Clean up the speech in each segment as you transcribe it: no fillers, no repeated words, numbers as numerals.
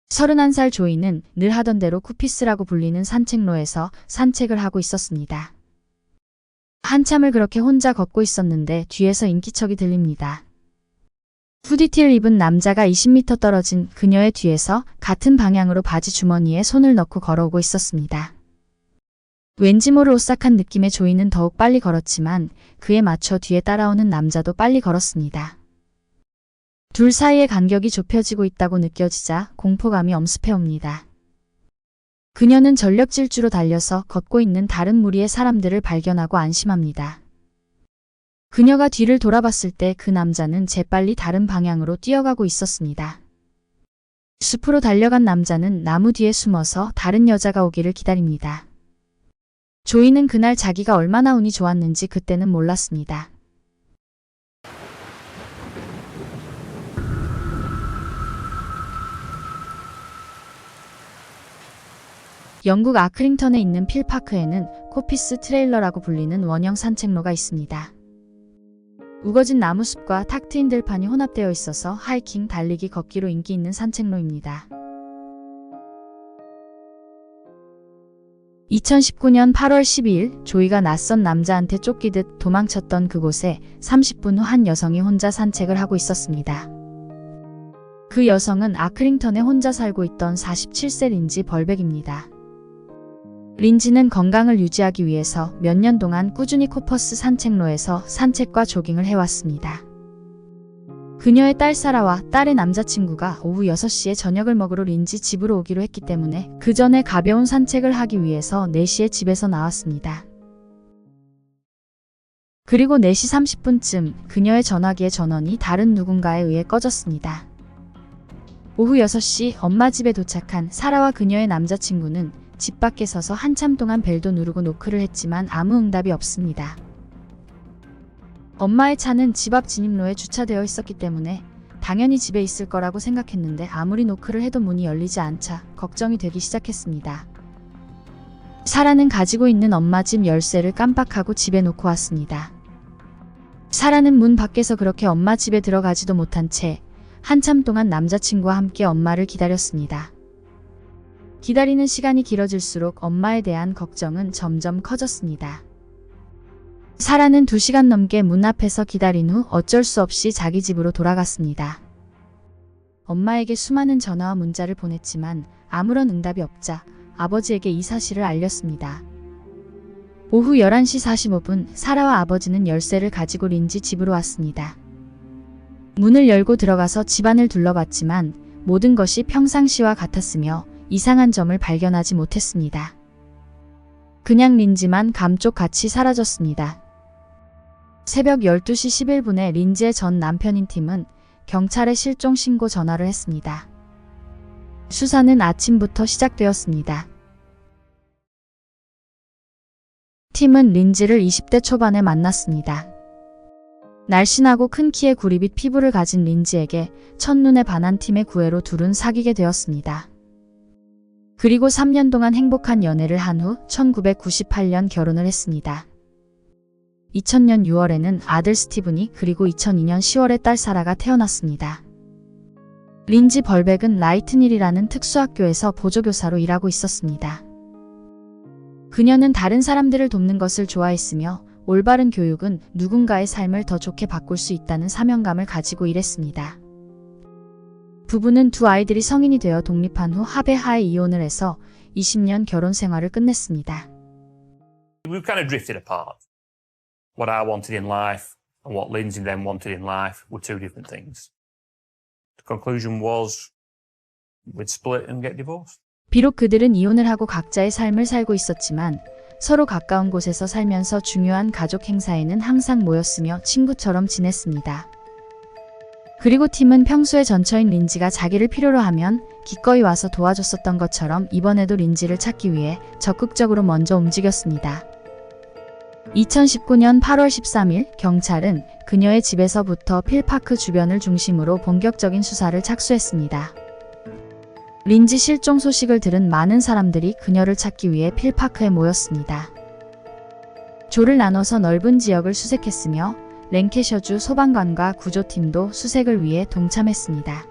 31살 조이는 늘 하던 대로 쿠피스라고 불리는 산책로에서 산책을 하고 있었습니다. 한참을 그렇게 혼자 걷고 있었는데 뒤에서 인기척이 들립니다. 후디티를 입은 남자가 20m 떨어진 그녀의 뒤에서 같은 방향으로 바지 주머니에 손을 넣고 걸어오고 있었습니다. 왠지 모를 오싹한 느낌의 조이는 더욱 빨리 걸었지만 그에 맞춰 뒤에 따라오는 남자도 빨리 걸었습니다. 둘 사이의 간격이 좁혀지고 있다고 느껴지자 공포감이 엄습해옵니다. 그녀는 전력 질주로 달려서 걷고 있는 다른 무리의 사람들을 발견하고 안심합니다. 그녀가 뒤를 돌아봤을 때 그 남자는 재빨리 다른 방향으로 뛰어가고 있었습니다. 숲으로 달려간 남자는 나무 뒤에 숨어서 다른 여자가 오기를 기다립니다. 조이는 그날 자기가 얼마나 운이 좋았는지 그때는 몰랐습니다. 영국 아크링턴에 있는 필파크에는 코피스 트레일러라고 불리는 원형 산책로가 있습니다. 우거진 나무숲과 탁 트인 들판이 혼합되어 있어서 하이킹, 달리기, 걷기로 인기 있는 산책로입니다. 2019년 8월 12일 조이가 낯선 남자한테 쫓기듯 도망쳤던 그곳에 30분 후 한 여성이 혼자 산책을 하고 있었습니다. 그 여성은 아크링턴에 혼자 살고 있던 47세 린지 벌백입니다. 린지는 건강을 유지하기 위해서 몇 년 동안 꾸준히 코퍼스 산책로에서 산책과 조깅을 해왔습니다. 그녀의 딸 사라와 딸의 남자친구가 오후 6시에 저녁을 먹으러 린지 집으로 오기로 했기 때문에 그 전에 가벼운 산책을 하기 위해서 4시에 집에서 나왔습니다. 그리고 4시 30분쯤 그녀의 전화기의 전원이 다른 누군가에 의해 꺼졌습니다. 오후 6시 엄마 집에 도착한 사라와 그녀의 남자친구는 집 밖에 서서 한참 동안 벨도 누르고 노크를 했지만 아무 응답이 없습니다. 엄마의 차는 집 앞 진입로에 주차되어 있었기 때문에 당연히 집에 있을 거라고 생각했는데 아무리 노크를 해도 문이 열리지 않자 걱정이 되기 시작했습니다. 사라는 가지고 있는 엄마 집 열쇠를 깜빡하고 집에 놓고 왔습니다. 사라는 문 밖에서 그렇게 엄마 집에 들어가지도 못한 채 한참 동안 남자친구와 함께 엄마를 기다렸습니다. 기다리는 시간이 길어질수록 엄마에 대한 걱정은 점점 커졌습니다. 사라는 2시간 넘게 문 앞에서 기다린 후 어쩔 수 없이 자기 집으로 돌아갔습니다. 엄마에게 수많은 전화와 문자를 보냈지만 아무런 응답이 없자 아버지에게 이 사실을 알렸습니다. 오후 11시 45분 사라와 아버지는 열쇠를 가지고 린지 집으로 왔습니다. 문을 열고 들어가서 집안을 둘러봤지만 모든 것이 평상시와 같았으며 이상한 점을 발견하지 못했습니다. 그냥 린지만 감쪽같이 사라졌습니다. 새벽 12시 11분에 린지의 전 남편인 팀은 경찰에 실종 신고 전화를 했습니다. 수사는 아침부터 시작되었습니다. 팀은 린지를 20대 초반에 만났습니다. 날씬하고 큰 키에 구리빛 피부를 가진 린지에게 첫눈에 반한 팀의 구애로 둘은 사귀게 되었습니다. 그리고 3년 동안 행복한 연애를 한 후 1998년 결혼을 했습니다. 2000년 6월에는 아들 스티븐이 그리고 2002년 10월에 딸 사라가 태어났습니다. 린지 벌백은 라이트닐이라는 특수학교에서 보조교사로 일하고 있었습니다. 그녀는 다른 사람들을 돕는 것을 좋아했으며 올바른 교육은 누군가의 삶을 더 좋게 바꿀 수 있다는 사명감을 가지고 일했습니다. 부부는 두 아이들이 성인이 되어 독립한 후 합의 하에 이혼을 해서 20년 결혼 생활을 끝냈습니다. We kind of drifted apart. What I wanted in life and what Lindsay then wanted in life were two different things. The conclusion was we'd split and get divorced. 비록 그들은 이혼을 하고 각자의 삶을 살고 있었지만 서로 가까운 곳에서 살면서 중요한 가족 행사에는 항상 모였으며 친구처럼 지냈습니다. 그리고 팀은 평소에 전처인 린지가 자기를 필요로 하면 기꺼이 와서 도와줬었던 것처럼 이번에도 린지를 찾기 위해 적극적으로 먼저 움직였습니다. 2019년 8월 13일 경찰은 그녀의 집에서부터 필파크 주변을 중심으로 본격적인 수사를 착수했습니다. 린지 실종 소식을 들은 많은 사람들이 그녀를 찾기 위해 필파크에 모였습니다. 조를 나눠서 넓은 지역을 수색했으며 랭캐셔주 소방관과 구조팀도 수색을 위해 동참했습니다.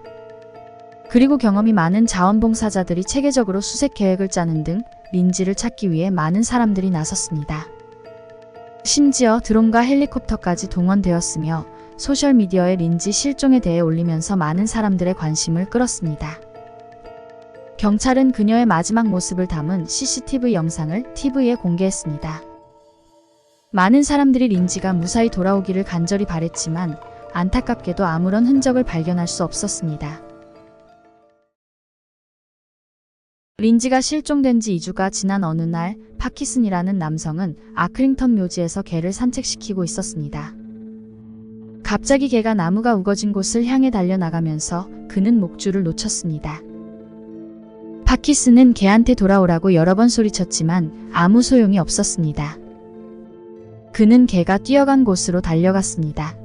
그리고 경험이 많은 자원봉사자들이 체계적으로 수색 계획을 짜는 등 린지를 찾기 위해 많은 사람들이 나섰습니다. 심지어 드론과 헬리콥터까지 동원되었으며 소셜미디어에 린지 실종에 대해 올리면서 많은 사람들의 관심을 끌었습니다. 경찰은 그녀의 마지막 모습을 담은 CCTV 영상을 TV에 공개했습니다. 많은 사람들이 린지가 무사히 돌아오기를 간절히 바랬지만 안타깝게도 아무런 흔적을 발견할 수 없었습니다. 린지가 실종된 지 2주가 지난 어느 날 파키슨이라는 남성은 아크링턴 묘지에서 개를 산책시키고 있었습니다. 갑자기 개가 나무가 우거진 곳을 향해 달려나가면서 그는 목줄을 놓쳤습니다. 파키슨은 개한테 돌아오라고 여러 번 소리쳤지만 아무 소용이 없었습니다. 그는 개가 뛰어간 곳으로 달려갔습니다.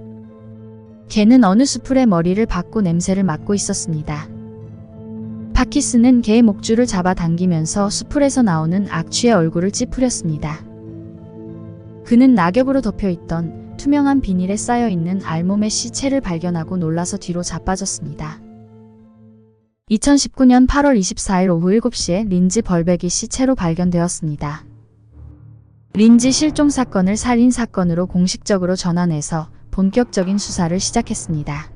개는 어느 수풀의 머리를 박고 냄새를 맡고 있었습니다. 파키슨은 개의 목줄을 잡아 당기면서 수풀에서 나오는 악취의 얼굴을 찌푸렸습니다. 그는 낙엽으로 덮여있던 투명한 비닐에 쌓여있는 알몸의 시체를 발견하고 놀라서 뒤로 자빠졌습니다. 2019년 8월 24일 오후 7시에 린지 벌백이 시체로 발견되었습니다. 린지 실종 사건을 살인 사건으로 공식적으로 전환해서 본격적인 수사를 시작했습니다.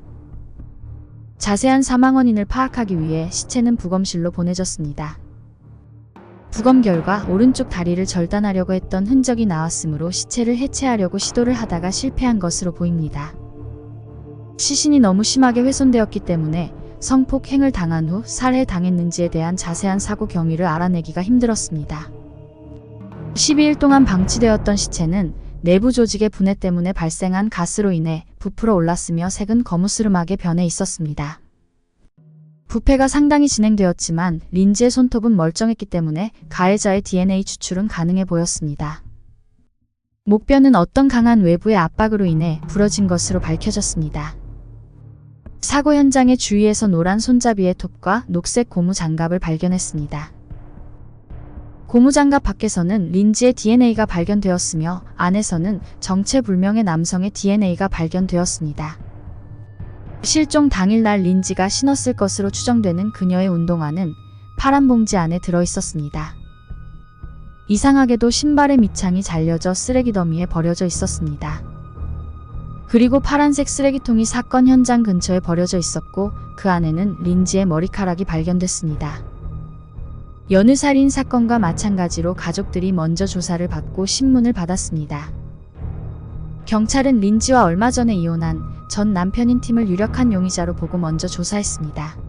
자세한 사망 원인을 파악하기 위해 시체는 부검실로 보내졌습니다. 부검 결과 오른쪽 다리를 절단하려고 했던 흔적이 나왔으므로 시체를 해체하려고 시도를 하다가 실패한 것으로 보입니다. 시신이 너무 심하게 훼손되었기 때문에 성폭행을 당한 후 살해당했는지에 대한 자세한 사고 경위를 알아내기가 힘들었습니다. 12일 동안 방치되었던 시체는 내부 조직의 분해 때문에 발생한 가스로 인해 부풀어 올랐으며 색은 거무스름하게 변해 있었습니다. 부패가 상당히 진행되었지만 린지의 손톱은 멀쩡했기 때문에 가해자의 DNA 추출은 가능해 보였습니다. 목뼈는 어떤 강한 외부의 압박으로 인해 부러진 것으로 밝혀졌습니다. 사고 현장의 주위에서 노란 손잡이의 톱과 녹색 고무 장갑을 발견했습니다. 고무장갑 밖에서는 린지의 DNA가 발견되었으며 안에서는 정체불명의 남성의 DNA가 발견되었습니다. 실종 당일날 린지가 신었을 것으로 추정되는 그녀의 운동화는 파란 봉지 안에 들어있었습니다. 이상하게도 신발의 밑창이 잘려져 쓰레기 더미에 버려져 있었습니다. 그리고 파란색 쓰레기통이 사건 현장 근처에 버려져 있었고 그 안에는 린지의 머리카락이 발견됐습니다. 여느 살인 사건과 마찬가지로 가족들이 먼저 조사를 받고 신문을 받았습니다. 경찰은 린지와 얼마 전에 이혼한 전 남편인 팀을 유력한 용의자로 보고 먼저 조사했습니다.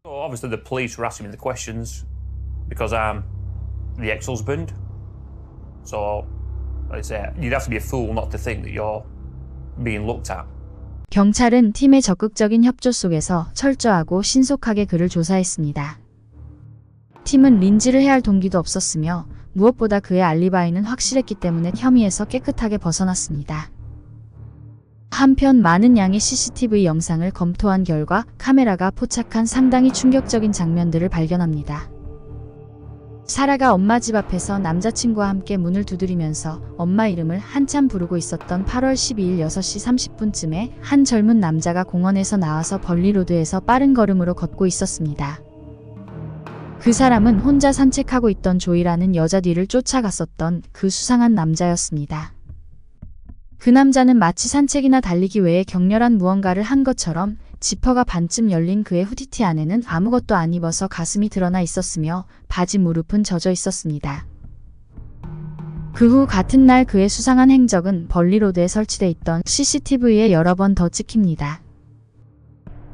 Obviously, the police were asking me the questions because I'm the ex-husband. So, like I say, you'd have to be a fool not to think that you're being looked at. 경찰은 팀의 적극적인 협조 속에서 철저하고 신속하게 그를 조사했습니다. 팀은 린지를 해할 동기도 없었으며 무엇보다 그의 알리바이는 확실했기 때문에 혐의에서 깨끗하게 벗어났습니다. 한편 많은 양의 CCTV 영상을 검토한 결과 카메라가 포착한 상당히 충격적인 장면들을 발견합니다. 사라가 엄마 집 앞에서 남자친구와 함께 문을 두드리면서 엄마 이름을 한참 부르고 있었던 8월 12일 6시 30분쯤에 한 젊은 남자가 공원에서 나와서 벌리로드에서 빠른 걸음으로 걷고 있었습니다. 그 사람은 혼자 산책하고 있던 조이라는 여자 뒤를 쫓아갔었던 그 수상한 남자였습니다. 그 남자는 마치 산책이나 달리기 외에 격렬한 무언가를 한 것처럼 지퍼가 반쯤 열린 그의 후디티 안에는 아무것도 안 입어서 가슴이 드러나 있었으며 바지 무릎은 젖어 있었습니다. 그 후 같은 날 그의 수상한 행적은 벌리로드에 설치돼 있던 CCTV에 여러 번 더 찍힙니다.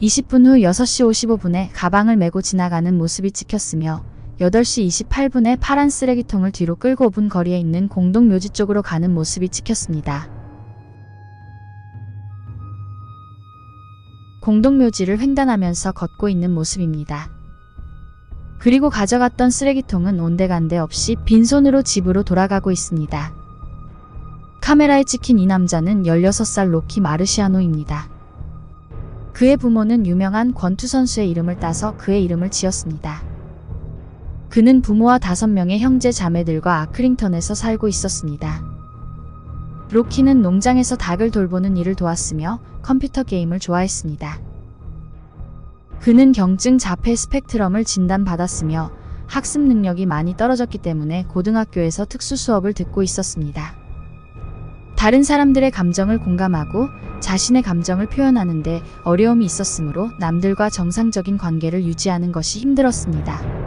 20분 후 6시 55분에 가방을 메고 지나가는 모습이 찍혔으며 8시 28분에 파란 쓰레기통을 뒤로 끌고 5분 거리에 있는 공동묘지 쪽으로 가는 모습이 찍혔습니다. 공동묘지를 횡단하면서 걷고 있는 모습입니다. 그리고 가져갔던 쓰레기통은 온데간데 없이 빈손으로 집으로 돌아가고 있습니다. 카메라에 찍힌 이 남자는 16살 로키 마르시아노입니다. 그의 부모는 유명한 권투 선수의 이름을 따서 그의 이름을 지었습니다. 그는 부모와 5명의 형제 자매들과 아크링턴에서 살고 있었습니다. 로키는 농장에서 닭을 돌보는 일을 도왔으며 컴퓨터 게임을 좋아했습니다. 그는 경증 자폐 스펙트럼을 진단받았으며 학습 능력이 많이 떨어졌기 때문에 고등학교에서 특수 수업을 듣고 있었습니다. 다른 사람들의 감정을 공감하고 자신의 감정을 표현하는데 어려움이 있었으므로 남들과 정상적인 관계를 유지하는 것이 힘들었습니다.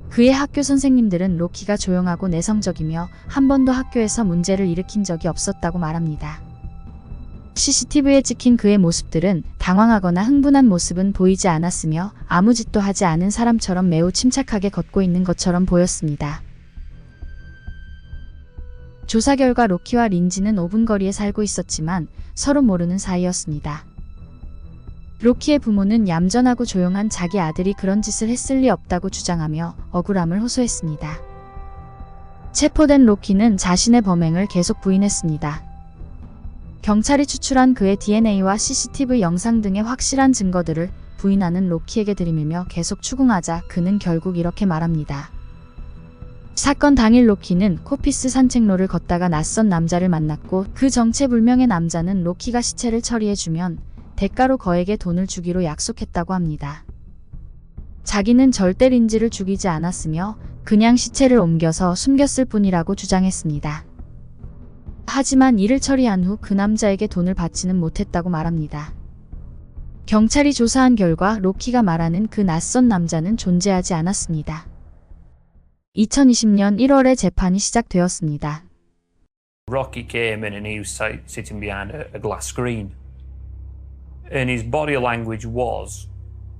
그의 학교 선생님들은 로키가 조용하고 내성적이며 한 번도 학교에서 문제를 일으킨 적이 없었다고 말합니다. CCTV에 찍힌 그의 모습들은 당황하거나 흥분한 모습은 보이지 않았으며 아무 짓도 하지 않은 사람처럼 매우 침착하게 걷고 있는 것처럼 보였습니다. 조사 결과 로키와 린지는 5분 거리에 살고 있었지만 서로 모르는 사이였습니다. 로키의 부모는 얌전하고 조용한 자기 아들이 그런 짓을 했을 리 없다고 주장하며 억울함을 호소했습니다. 체포된 로키는 자신의 범행을 계속 부인했습니다. 경찰이 추출한 그의 DNA와 CCTV 영상 등의 확실한 증거들을 부인하는 로키에게 들이밀며 계속 추궁하자 그는 결국 이렇게 말합니다. 사건 당일 로키는 코피스 산책로를 걷다가 낯선 남자를 만났고 그 정체불명의 남자는 로키가 시체를 처리해주면 대가로 그에게 돈을 주기로 약속했다고 합니다. 자기는 절대 린지를 죽이지 않았으며 그냥 시체를 옮겨서 숨겼을 뿐이라고 주장했습니다. 하지만 이를 처리한 후 그 남자에게 돈을 받지는 못했다고 말합니다. 경찰이 조사한 결과 로키가 말하는 그 낯선 남자는 존재하지 않았습니다. 2020년 1월에 재판이 시작되었습니다. Rocky came in and he was sitting behind a glass screen. And his body language was,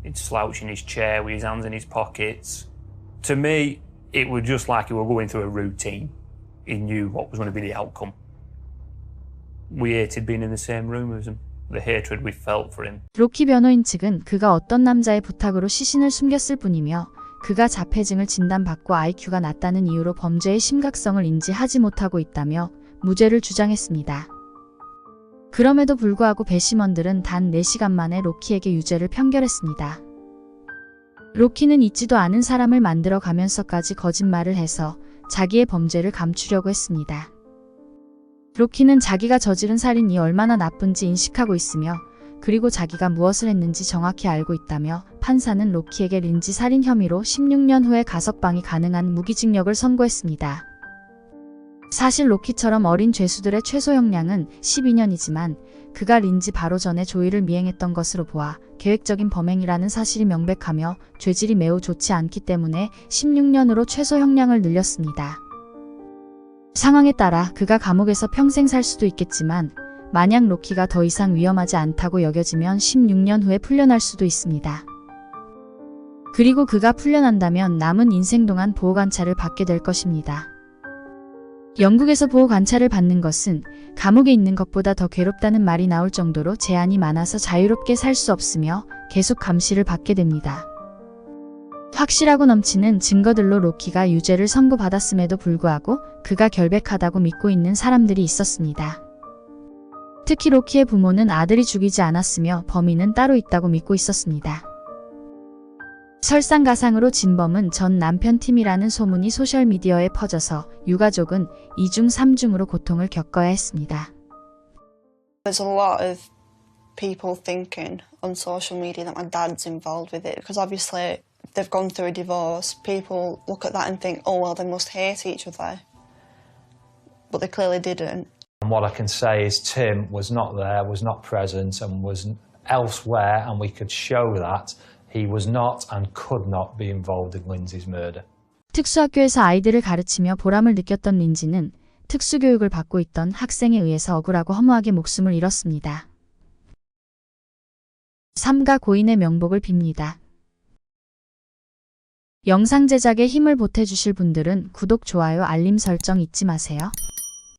he'd slouch in his chair with his hands in his pockets. To me, it was just like he were going through a routine. He knew what was going to be the outcome. We hated being in the same room as him. The hatred we felt for him. 로키 변호인 측은 그가 어떤 남자의 부탁으로 시신을 숨겼을 뿐이며 그가 자폐증을 진단받고 IQ가 낮다는 이유로 범죄의 심각성을 인지하지 못하고 있다며 무죄를 주장했습니다. 그럼에도 불구하고 배심원들은 단 4시간 만에 로키에게 유죄를 판결했습니다. 로키는 있지도 않은 사람을 만들어 가면서까지 거짓말을 해서 자기의 범죄를 감추려고 했습니다. 로키는 자기가 저지른 살인이 얼마나 나쁜지 인식하고 있으며 그리고 자기가 무엇을 했는지 정확히 알고 있다며 판사는 로키에게 린지 살인 혐의로 16년 후에 가석방이 가능한 무기징역을 선고했습니다. 사실 로키처럼 어린 죄수들의 최소 형량은 12년이지만 그가 린지 바로 전에 조의를 미행했던 것으로 보아 계획적인 범행이라는 사실이 명백하며 죄질이 매우 좋지 않기 때문에 16년으로 최소 형량을 늘렸습니다. 상황에 따라 그가 감옥에서 평생 살 수도 있겠지만 만약 로키가 더 이상 위험하지 않다고 여겨지면 16년 후에 풀려날 수도 있습니다. 그리고 그가 풀려난다면 남은 인생 동안 보호관찰을 받게 될 것입니다. 영국에서 보호관찰을 받는 것은 감옥에 있는 것보다 더 괴롭다는 말이 나올 정도로 제한이 많아서 자유롭게 살 수 없으며 계속 감시를 받게 됩니다. 확실하고 넘치는 증거들로 로키가 유죄를 선고받았음에도 불구하고 그가 결백하다고 믿고 있는 사람들이 있었습니다. 특히 로키의 부모는 아들이 죽이지 않았으며 범인은 따로 있다고 믿고 있었습니다. 설상가상으로 진범은 전 남편 팀이라는 소문이 소셜미디어에 퍼져서 유가족은 2중 3중으로 고통을 겪어야 했습니다. There's a lot of people thinking on social media that my dad's involved with it because obviously they've gone through a divorce. People look at that and think, oh well, they must hate each other. But they clearly didn't. And what I can say is Tim was not there, was not present and was elsewhere, and we could show that he was not and could not be involved in Lindsay's murder. 특수학교에서 아이들을 가르치며 보람을 느꼈던 린지는 특수교육을 받고 있던 학생에 의해서 억울하고 허무하게 목숨을 잃었습니다. 삼가 고인의 명복을 빕니다. 영상 제작에 힘을 보태주실 분들은 구독, 좋아요, 알림 설정 잊지 마세요.